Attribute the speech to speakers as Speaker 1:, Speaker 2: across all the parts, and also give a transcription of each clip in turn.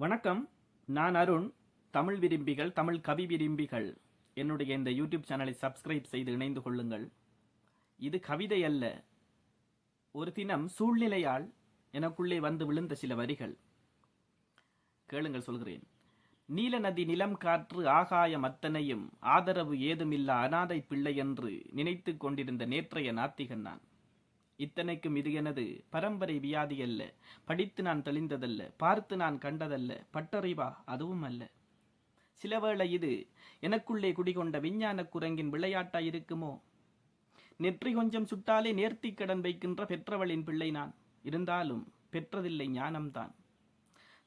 Speaker 1: வணக்கம். நான் அருண். தமிழ் விரும்பிகள், தமிழ் கவி விரும்பிகள் என்னுடைய இந்த யூடியூப் சேனலை சப்ஸ்கிரைப் செய்து இணைந்து கொள்ளுங்கள். இது கவிதை அல்ல, ஒரு தினம் சூழ்நிலையால் எனக்குள்ளே வந்து விழுந்த சில வரிகள். கேளுங்கள், சொல்கிறேன். நீல நதி, நிலம், காற்று, ஆகாயம் அத்தனையும் ஆதரவு ஏதுமில்லா அனாதை பிள்ளை என்று நினைத்து கொண்டிருந்த நேற்றைய நாத்திகன் நான். இத்தனைக்கும் இது எனது பரம்பரை வியாதி அல்ல, படித்து நான் தெளிந்ததல்ல, பார்த்து நான் கண்டதல்ல, பட்டறிவா அதுவும் அல்ல. சிலவேளை இது எனக்குள்ளே குடிகொண்ட விஞ்ஞான குரங்கின் விளையாட்டாய் இருக்குமோ? நெற்றி கொஞ்சம் சுட்டாலே நேர்த்தி கடன் வைக்கின்ற பெற்றவளின் பிள்ளை நான். இருந்தாலும் பெற்றதில்லை ஞானம்தான்.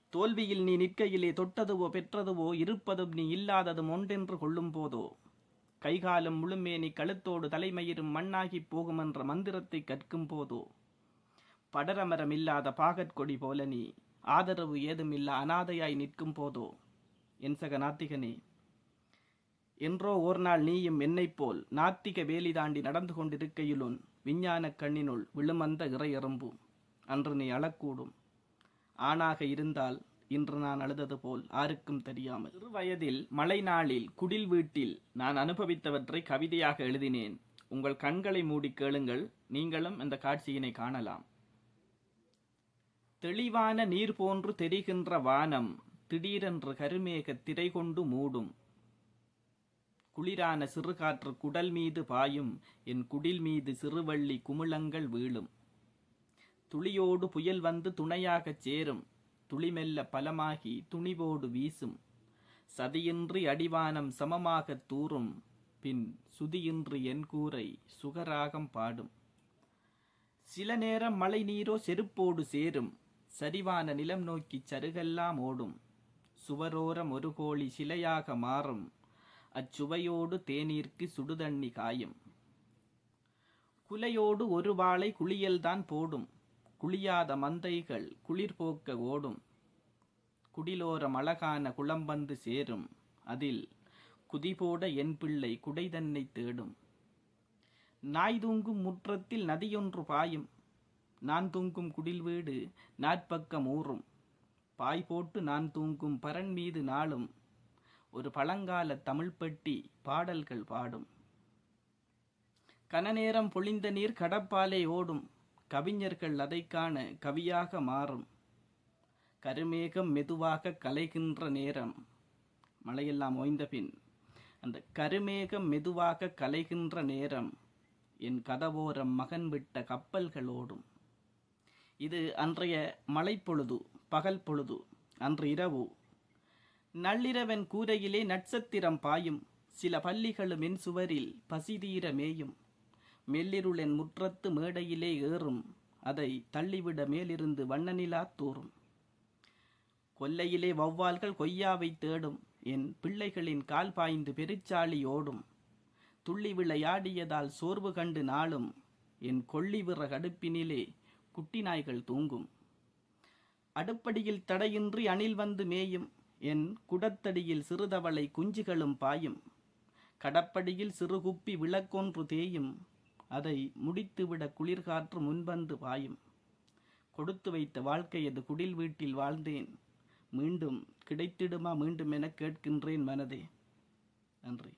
Speaker 1: தோல்வியில் நீ நிற்கையிலே தொட்டதுவோ பெற்றதுவோ, இருப்பதும் நீ இல்லாததும் ஒன்றென்று கொள்ளும் போதோ, கைகாலம் முழுமேனி கழுத்தோடு தலைமயிரும் மண்ணாகி போகும் என்ற மந்திரத்தை கற்கும் போதோ, படரமரம் இல்லாத பாகற்கொடி போல நீ ஆதரவு ஏதுமில்லா அனாதையாய் நிற்கும் போதோ, என் சக நாத்திகனே, என்றோ ஓர் நாள் நீயும் என்னைப் போல் நாத்திக வேலி தாண்டி நடந்து கொண்டிருக்கையிலுன் விஞ்ஞான கண்ணினுள் விழுமந்த இறையறும்பு அன்று நீ அழக்கூடும். ஆணாக இருந்தால் இன்று நான் அழுதது போல் யாருக்கும் தெரியாமல். சிறு வயதில் மழை நாளில் குடில் வீட்டில் நான் அனுபவித்தவற்றை கவிதையாக எழுதினேன். உங்கள் கண்களை மூடி கேளுங்கள், நீங்களும் இந்த காட்சியினை காணலாம். தெளிவான நீர் போன்று தெரிகின்ற வானம் திடீரென்று கருமேக திரை கொண்டு மூடும். குளிரான சிறுகாற்று குடல் மீது பாயும், என் குடில் மீது சிறுவள்ளி குமிழங்கள் வீழும். துளியோடு புயல் வந்து துணையாகச் சேரும், துளிமெல்ல பலமாகி துணிவோடு வீசும். சதியின்றி அடிவானம் சமமாகத் தூறும், பின் சுதியின்றி என் கூரை சுகராகம் பாடும். சில நேரம் மழை நீரோ செருப்போடு சேரும், சரிவான நிலம் நோக்கி சருகெல்லாம் ஓடும். சுவரோரம் ஒரு கோழி சிலையாக மாறும், அச்சுவையோடு தேநீர்க்கு சுடுதண்ணி காயும். குலையோடு ஒரு வாளை குளியல்தான் போடும், குளியாத மந்தைகள் குளிர் போக்க ஓடும். குடிலோரம் அழகான குளம்பந்து சேரும், அதில் குதிபோட என் பிள்ளை குடை தன்னை தேடும். நாய் தூங்கும் முற்றத்தில் நதியொன்று பாயும், நான் தூங்கும் குடில் வீடு நாற்பக்கம் ஊறும். பாய் போட்டு நான் தூங்கும் பரன் மீது நாளும் ஒரு பழங்கால தமிழ் பெட்டி பாடல்கள் பாடும். கனநேரம் பொழிந்த நீர் கடப்பாலே ஓடும், கவிஞர்கள் அதை காண கவியாக மாறும். கருமேகம் மெதுவாக கலைகின்ற நேரம், மழையெல்லாம் ஓய்ந்த பின் அந்த கருமேகம் மெதுவாக கலைகின்ற நேரம், என் கதவோரம் மகன் விட்ட கப்பல்கள் ஓடும். இது அன்றைய மழை பொழுது, பகல் பொழுது. அன்று இரவு நள்ளிரவன் கூரையிலே நட்சத்திரம் பாயும், சில பள்ளிகளும் என் சுவரில் பசிதீர மேயும். மெல்லிருளென் முற்றத்து மேடையிலே ஏறும், அதை தள்ளிவிட மேலிருந்து வண்ணநிலா தூறும். கொல்லையிலே வௌவால்கள் கொய்யாவை தேடும், என் பிள்ளைகளின் கால் பாய்ந்து பெருச்சாளி ஓடும். துள்ளி விளையாடியதால் சோர்வு கண்டு நாளும், என் கொள்ளிவிற கடுப்பினிலே குட்டி நாய்கள் தூங்கும். அடுப்படியில் தடையின்றி அணில் வந்து மேயும், என் குடத்தடியில் சிறுதவளை குஞ்சுகளும் பாயும். கடப்படியில் சிறுகுப்பி விளக்கொன்று தேயும், அதை முடித்துவிட குளிர்காற்று முன்வந்து பாயும். கொடுத்து வைத்த வாழ்க்கையது குடில் வீட்டில் வாழ்ந்தேன், மீண்டும் கிடைத்திடுமா மீண்டும் என கேட்கின்றேன் மனதே. நன்றி.